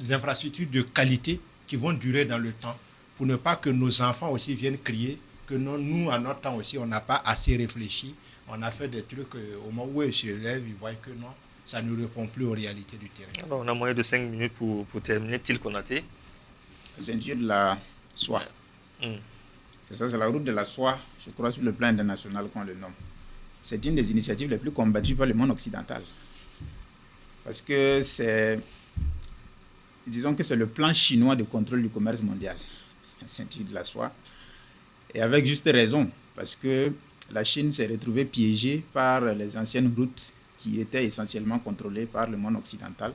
infrastructures de qualité qui vont durer dans le temps, pour ne pas que nos enfants aussi viennent crier que non, nous, à notre temps aussi, on n'a pas assez réfléchi. On a fait des trucs, au moment où ils se lèvent, ils voient que non, ça ne répond plus aux réalités du terrain. Alors, on a moins de 5 minutes pour terminer. Til Konaté. La ceinture de la soie. Mm. C'est ça, c'est la route de la soie, je crois, sur le plan international qu'on le nomme. C'est une des initiatives les plus combattues par le monde occidental. Parce que disons que c'est le plan chinois de contrôle du commerce mondial, la ceinture de la soie. Et avec juste raison, parce que la Chine s'est retrouvée piégée par les anciennes routes qui étaient essentiellement contrôlées par le monde occidental.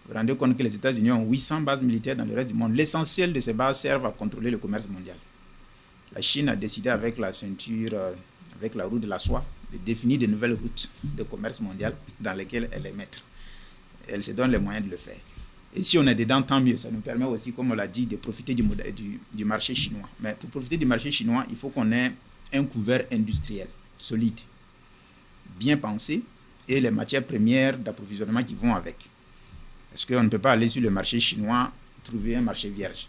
Vous vous rendez compte que les États-Unis ont 800 bases militaires dans le reste du monde. L'essentiel de ces bases servent à contrôler le commerce mondial. La Chine a décidé avec la ceinture, avec la route de la soie, de définir de nouvelles routes de commerce mondial dans lesquelles elle est maître. Elle se donne les moyens de le faire. Et si on est dedans, tant mieux. Ça nous permet aussi, comme on l'a dit, de profiter du marché chinois. Mais pour profiter du marché chinois, il faut qu'on ait un couvert industriel solide, bien pensé, et les matières premières d'approvisionnement qui vont avec. Parce qu'on ne peut pas aller sur le marché chinois trouver un marché vierge.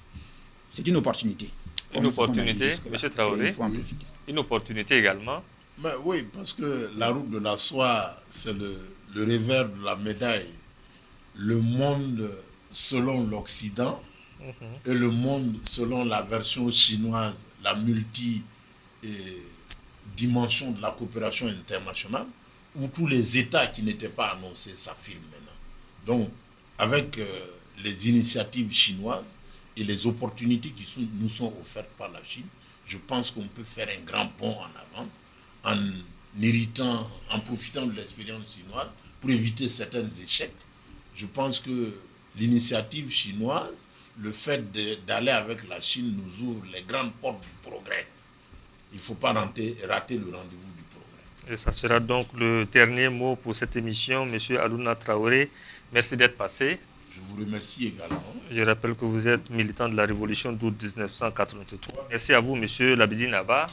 C'est une opportunité. Une opportunité, M. Traoré. Il faut en profiter. Une opportunité également. Mais oui, parce que la route de la soie, c'est le revers de la médaille. Le monde selon l'Occident et le monde selon la version chinoise, la multi-dimension de la coopération internationale, où tous les États qui n'étaient pas annoncés s'affirment maintenant. Donc, avec les initiatives chinoises et les opportunités qui nous sont offertes par la Chine, je pense qu'on peut faire un grand bond en avance en profitant de l'expérience chinoise pour éviter certains échecs. Je pense que l'initiative chinoise, le fait d'aller avec la Chine nous ouvre les grandes portes du progrès. Il ne faut pas rater le rendez-vous du progrès. Et ça sera donc le dernier mot pour cette émission, M. Aliouna Traoré. Merci d'être passé. Je vous remercie également. Je rappelle que vous êtes militant de la Révolution d'août 1983. Merci à vous, M. Labidi Naba.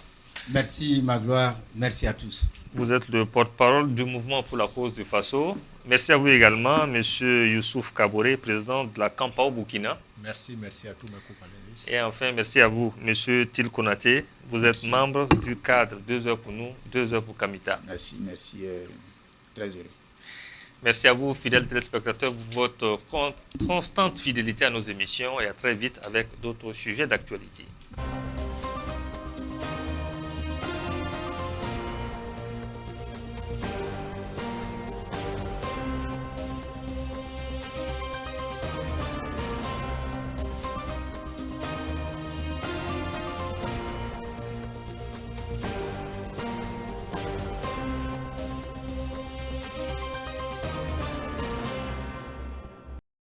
Merci Magloire, merci à tous. Vous êtes le porte-parole du mouvement pour la cause du Faso. Merci à vous également, M. Youssouf Kaboré, président de la Campao Burkina. Merci à tous mes co-panélistes. Et enfin, merci à vous, M. Til Konaté. Vous êtes membre du cadre 2 heures pour nous, 2 heures pour Kamita. Merci, très heureux. Merci à vous, fidèles téléspectateurs, pour votre constante fidélité à nos émissions et à très vite avec d'autres sujets d'actualité.